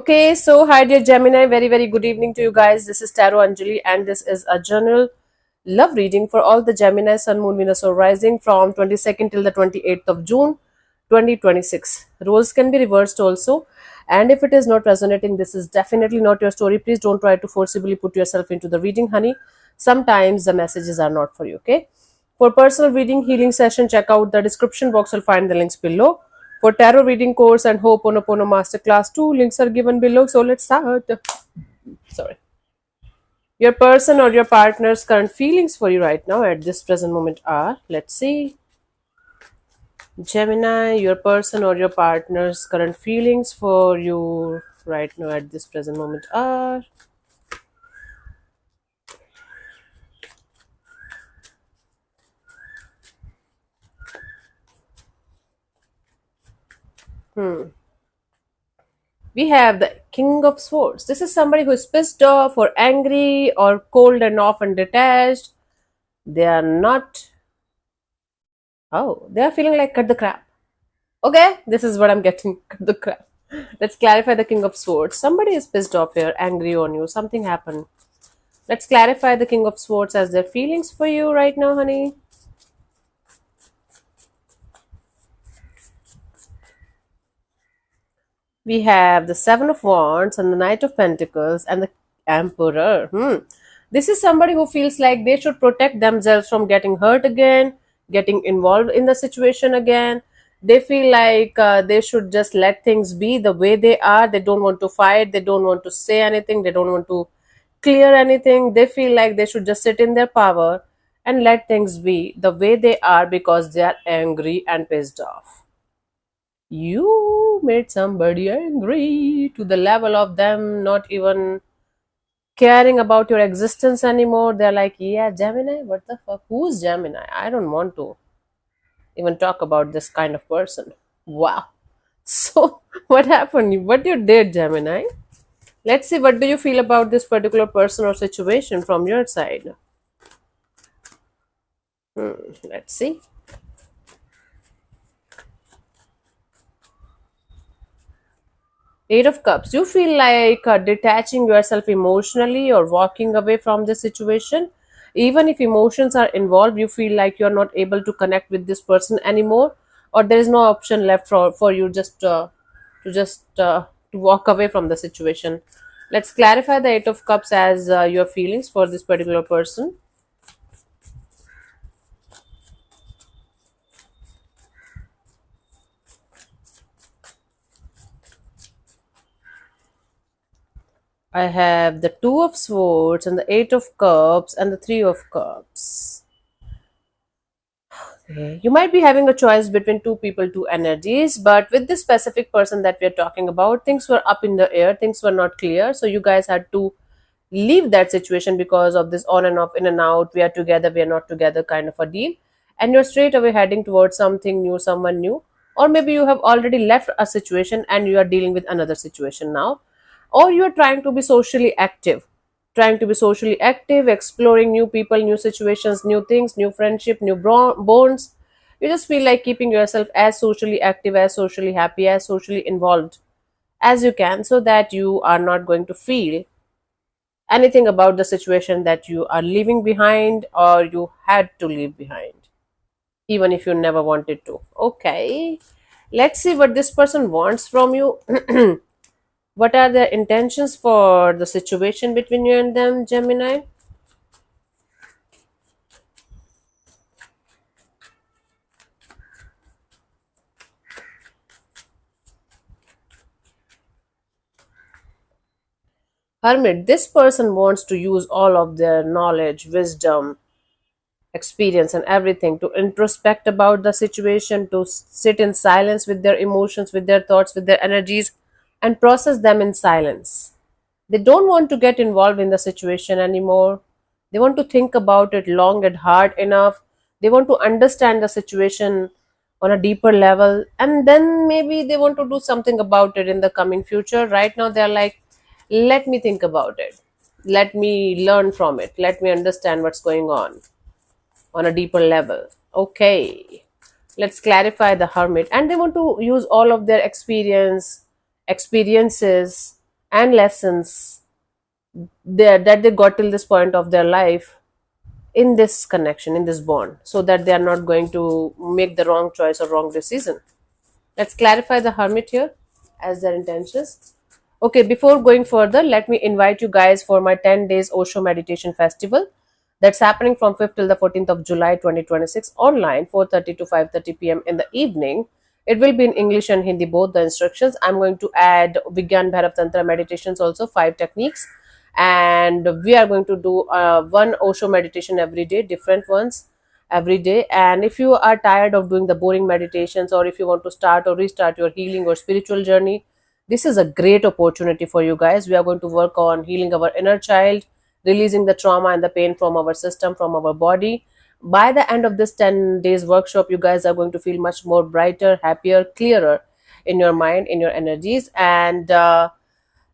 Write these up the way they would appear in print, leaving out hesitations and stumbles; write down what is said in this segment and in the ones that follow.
Okay, so hi dear Gemini, very very good evening to you guys. This is Tarot Anjali and this is a general love reading for all the Gemini Sun, Moon, Venus or Rising from 22nd till the 28th of June 2026. Roles can be reversed also, and if it is not resonating, this is definitely not your story. Please don't try to forcibly put yourself into the reading, honey. Sometimes the messages are not for you, okay? For personal reading healing session, check out the description box. You'll find the links below. For tarot reading course and Ho'oponopono Masterclass 2, links are given below. So let's start. Sorry. Your person or your partner's current feelings for you right now at this present moment are, let's see. Gemini, your person or your partner's current feelings for you right now at this present moment are. We have the King of Swords. This is somebody who is pissed off or angry or cold and often detached. They are not. Oh, they are feeling like cut the crap. Okay, this is what I'm getting. Cut the crap. Let's clarify the King of Swords. Somebody is pissed off here, angry on you. Something happened. Let's clarify the King of Swords as their feelings for you right now, honey. We have the Seven of Wands and the Knight of Pentacles and the Emperor. This is somebody who feels like they should protect themselves from getting hurt again, getting involved in the situation again. They feel like they should just let things be the way they are. They don't want to fight. They don't want to say anything. They don't want to clear anything. They feel like they should just sit in their power and let things be the way they are because they are angry and pissed off. You made somebody angry to the level of them not even caring about your existence anymore. They're like, yeah, Gemini, what the fuck? Who's Gemini? I don't want to even talk about this kind of person. Wow. So, what happened? What you did, Gemini? Let's see, what do you feel about this particular person or situation from your side? Let's see. Eight of Cups. You feel like detaching yourself emotionally or walking away from the situation. Even if emotions are involved, you feel like you're not able to connect with this person anymore, or there is no option left for you to walk away from the situation. Let's clarify the Eight of Cups as your feelings for this particular person. I have the Two of Swords and the Eight of Cups and the Three of Cups. Okay. You might be having a choice between two people, two energies, but with this specific person that we are talking about, things were up in the air, things were not clear. So you guys had to leave that situation because of this on and off, in and out, we are together, we are not together kind of a deal. And you're straight away heading towards something new, someone new. Or maybe you have already left a situation and you are dealing with another situation now. Or you are trying to be socially active, exploring new people, new situations, new things, new friendship, new bonds. You just feel like keeping yourself as socially active, as socially happy, as socially involved as you can, so that you are not going to feel anything about the situation that you are leaving behind or you had to leave behind, even if you never wanted to. Okay, let's see what this person wants from you. What are their intentions for the situation between you and them, Gemini? Hermit, this person wants to use all of their knowledge, wisdom, experience, and everything to introspect about the situation, to sit in silence with their emotions, with their thoughts, with their energies, and process them in silence. They don't want to get involved in the situation anymore. They want to think about it long and hard enough. They want to understand the situation on a deeper level, and then maybe they want to do something about it in the coming future. Right now, they're like, let me think about it. Let me learn from it. Let me understand what's going on a deeper level. Okay, let's clarify the Hermit. And they want to use all of their experiences, and lessons that they got till this point of their life in this connection, in this bond, so that they are not going to make the wrong choice or wrong decision. Let's clarify the hermit here as their intentions. Okay, before going further, let me invite you guys for my 10 days Osho Meditation Festival that's happening from 5th till the 14th of July 2026 online, 4:30 to 5:30 p.m. in the evening. It will be in English and Hindi, both the instructions. I'm going to add Vigyan Bhairav Tantra meditations also, 5 techniques. And we are going to do one Osho meditation every day, different ones every day. And if you are tired of doing the boring meditations, or if you want to start or restart your healing or spiritual journey, this is a great opportunity for you guys. We are going to work on healing our inner child, releasing the trauma and the pain from our system, from our body. By the end of this 10 days workshop, you guys are going to feel much more brighter, happier, clearer in your mind, in your energies. And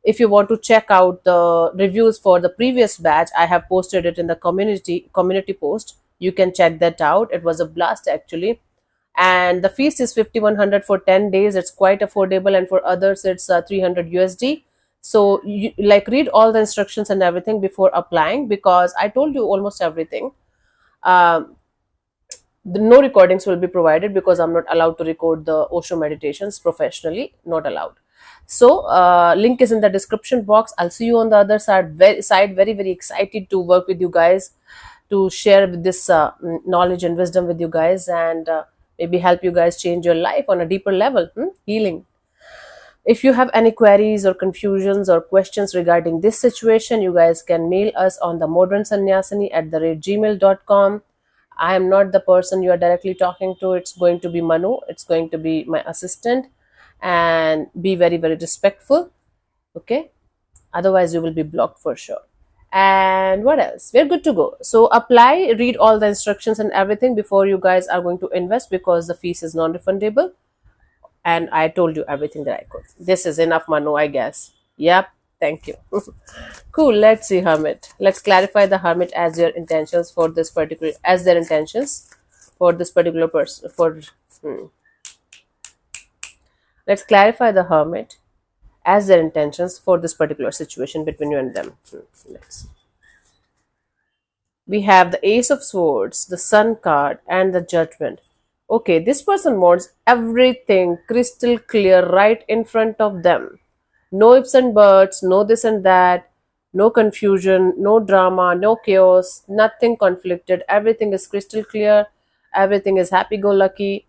if you want to check out the reviews for the previous batch, I have posted it in the community post. You can check that out. It was a blast actually. And the fees is 5100 for 10 days. It's quite affordable, and for others it's 300 USD. So you like read all the instructions and everything before applying, because I told you almost everything. um, no recordings will be provided, because I'm not allowed to record the Osho meditations professionally, not allowed. So link is in the description box. I'll see you on the other side. Very very excited to work with you guys, to share with this knowledge and wisdom with you guys, and maybe help you guys change your life on a deeper level. Healing. If you have any queries or confusions or questions regarding this situation, you guys can mail us on the modern sannyasini at the rate gmail.com. I am not the person you are directly talking to. It's going to be Manu. It's going to be my assistant. And be very, very respectful. Okay. Otherwise, you will be blocked for sure. And what else? We're good to go. So apply, read all the instructions and everything before you guys are going to invest, because the fees is non-refundable. And I told you everything that I could. This is enough, Manu, I guess. Yep. Thank you. Cool. Let's see, Hermit. Let's clarify the Hermit as your intentions for this particular, as their intentions for this particular person. Let's clarify the Hermit as their intentions for this particular situation between you and them. Let's see. We have the Ace of Swords, the Sun card, and the Judgment. Okay, this person wants everything crystal clear right in front of them. No ifs and buts, no this and that, no confusion, no drama, no chaos, nothing conflicted. Everything is crystal clear, everything is happy go lucky.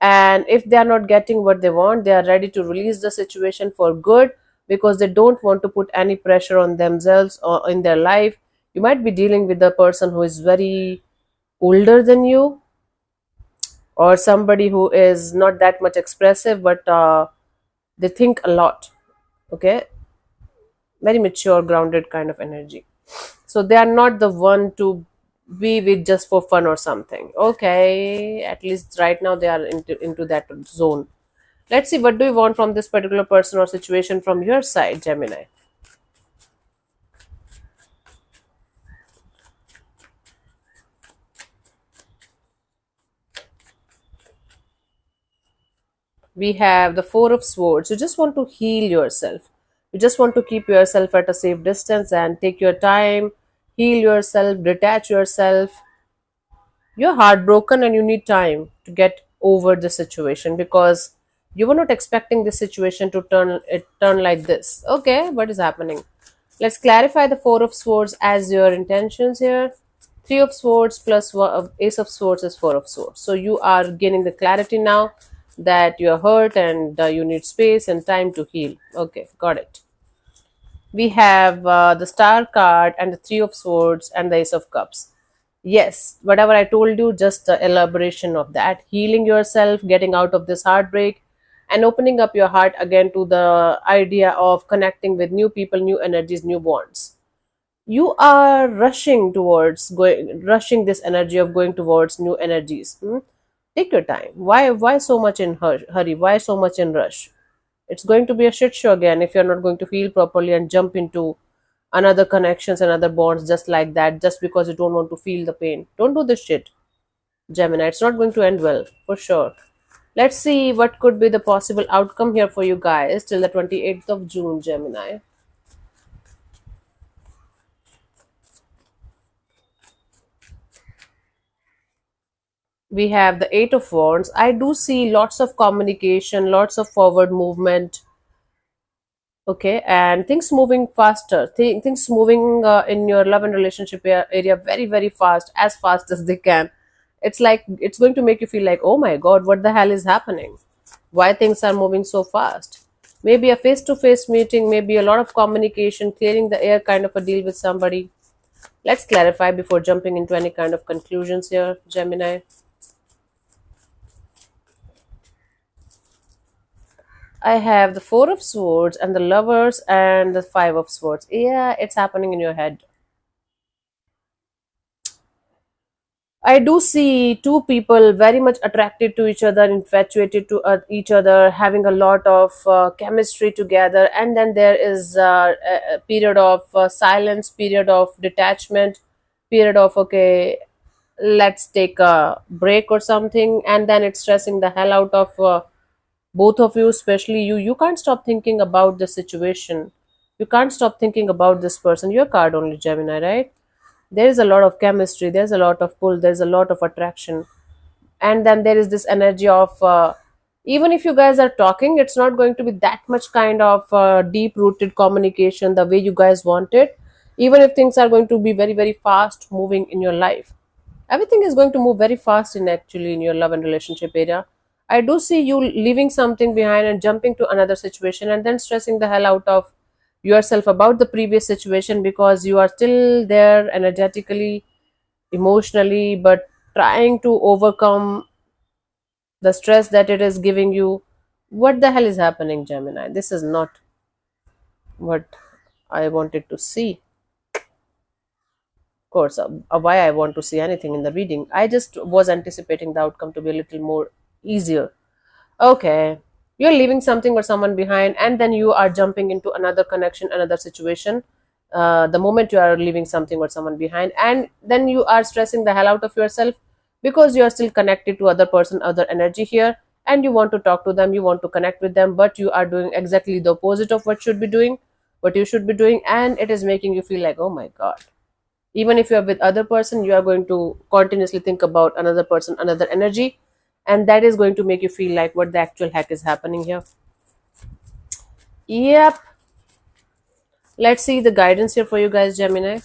And if they are not getting what they want, they are ready to release the situation for good, because they don't want to put any pressure on themselves or in their life. You might be dealing with a person who is very older than you, or somebody who is not that much expressive, but they think a lot. Okay, very mature, grounded kind of energy. So they are not the one to be with just for fun or something. Okay, at least right now they are into that zone. Let's see, what do you want from this particular person or situation from your side, Gemini? We have the Four of Swords. You just want to heal yourself. You just want to keep yourself at a safe distance and take your time, heal yourself, detach yourself. You're heartbroken and you need time to get over the situation, because you were not expecting this situation to turn like this. Okay, what is happening? Let's clarify the Four of Swords as your intentions here. Three of Swords plus Ace of Swords is Four of Swords. So you are gaining the clarity now that you're hurt, and you need space and time to heal. Okay, got it. We have the Star card and the Three of Swords and the Ace of Cups. Yes, whatever I told you, just the elaboration of that. Healing yourself, getting out of this heartbreak, and opening up your heart again to the idea of connecting with new people, new energies, new bonds. You are rushing this energy of going towards new energies. Take your time. Why so much in hurry? Why so much in rush? It's going to be a shit show again if you're not going to heal properly and jump into another connections and other bonds just like that, just because you don't want to feel the pain. Don't do this shit, Gemini. It's not going to end well, for sure. Let's see what could be the possible outcome here for you guys till the 28th of June, Gemini. We have the Eight of Wands. I do see lots of communication, lots of forward movement. Okay, and things moving faster, things moving in your love and relationship area very, very fast as they can. It's like it's going to make you feel like, oh my god, what the hell is happening? Why things are moving so fast? Maybe a face to face meeting, maybe a lot of communication, clearing the air kind of a deal with somebody. Let's clarify before jumping into any kind of conclusions here, Gemini. I have the Four of Swords and the Lovers and the Five of Swords. Yeah, it's happening in your head. I do see two people very much attracted to each other, infatuated to each other, having a lot of chemistry together, and then there is a period of silence, period of detachment, period of okay, let's take a break or something, and then it's stressing the hell out of both of you, especially you. You can't stop thinking about the situation. You can't stop thinking about this person. Your card only, Gemini, right? There is a lot of chemistry, there's a lot of pull, there's a lot of attraction, and then there is this energy of even if you guys are talking, it's not going to be that much kind of deep rooted communication the way you guys want it. Even if things are going to be very, very fast moving in your life, everything is going to move very fast in actually in your love and relationship area. I do see you leaving something behind and jumping to another situation and then stressing the hell out of yourself about the previous situation because you are still there energetically, emotionally, but trying to overcome the stress that it is giving you. What the hell is happening, Gemini? This is not what I wanted to see. Of course, why I want to see anything in the reading. I just was anticipating the outcome to be a little more easier. Okay, you're leaving something or someone behind, and then you are jumping into another connection, another situation. The moment you are leaving something or someone behind, and then you are stressing the hell out of yourself because you are still connected to other person, other energy here, and you want to talk to them, you want to connect with them, but you are doing exactly the opposite of what you should be doing, and it is making you feel like, oh my god. Even if you are with other person, you are going to continuously think about another person, another energy, and that is going to make you feel like what the actual heck is happening here. Yep. Let's see the guidance here for you guys, Gemini.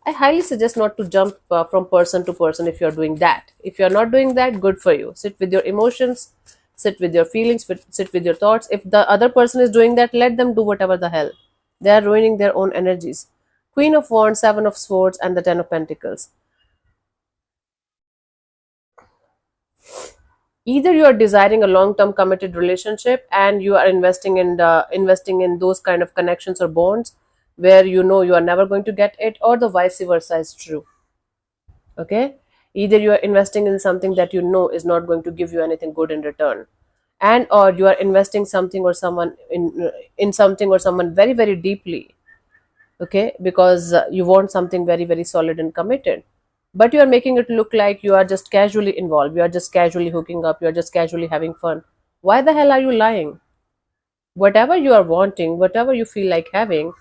I highly suggest not to jump from person to person if you're doing that. If you're not doing that, good for you. Sit with your emotions, sit with your feelings, sit with your thoughts. If the other person is doing that, let them do whatever the hell. They are ruining their own energies. Queen of Wands, Seven of Swords, and the Ten of Pentacles. Either you are desiring a long term committed relationship and you are investing in those kind of connections or bonds where you know you are never going to get it, or the vice versa is true. Okay, either you are investing in something that you know is not going to give you anything good in return, and or you are investing something or someone in something or someone very, very deeply. Okay, because you want something very, very solid and committed, but you are making it look like you are just casually involved, you are just casually hooking up, you are just casually having fun. Why the hell are you lying? Whatever you are wanting, whatever you feel like having,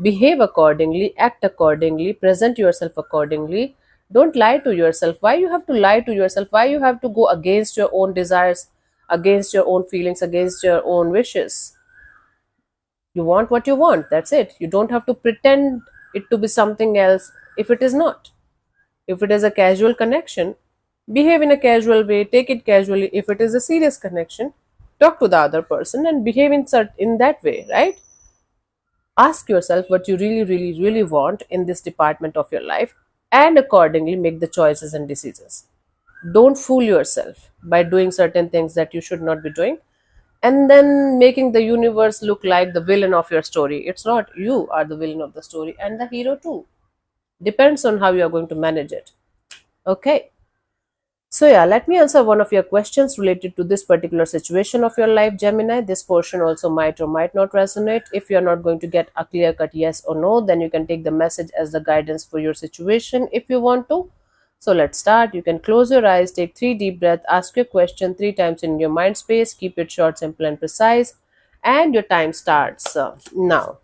behave accordingly, act accordingly, present yourself accordingly. Don't lie to yourself. Why you have to lie to yourself? Why you have to go against your own desires, against your own feelings, against your own wishes? You want what you want, that's it. You don't have to pretend it to be something else if it is not. If it is a casual connection, behave in a casual way, take it casually. If it is a serious connection, talk to the other person and behave in that way, right? Ask yourself what you really, really, really want in this department of your life and accordingly make the choices and decisions. Don't fool yourself by doing certain things that you should not be doing and then making the universe look like the villain of your story. It's not. You are the villain of the story and the hero too. Depends on how you are going to manage it. Okay. So, yeah, let me answer one of your questions related to this particular situation of your life, Gemini. This portion also might or might not resonate. If you're not going to get a clear cut yes or no, then you can take the message as the guidance for your situation if you want to. So, let's start. You can close your eyes, take 3 deep breaths, ask your question 3 times in your mind space, keep it short, simple, and precise, and your time starts now.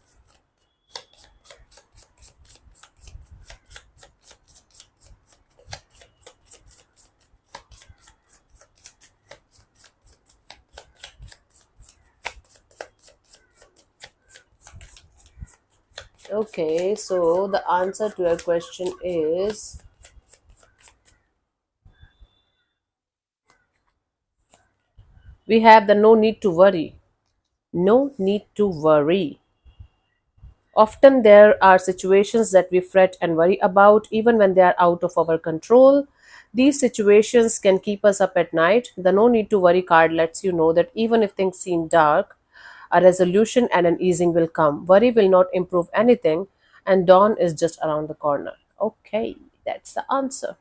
Okay, so the answer to your question is we have the no need to worry. No need to worry. Often there are situations that we fret and worry about even when they are out of our control. These situations can keep us up at night. The no need to worry card lets you know that even if things seem dark, a resolution and an easing will come. Worry will not improve anything, and dawn is just around the corner. Okay, that's the answer.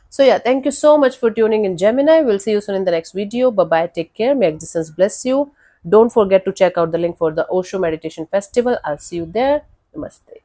So, yeah, thank you so much for tuning in, Gemini. We'll see you soon in the next video. Bye bye. Take care. May existence bless you. Don't forget to check out the link for the Osho Meditation Festival. I'll see you there. Namaste.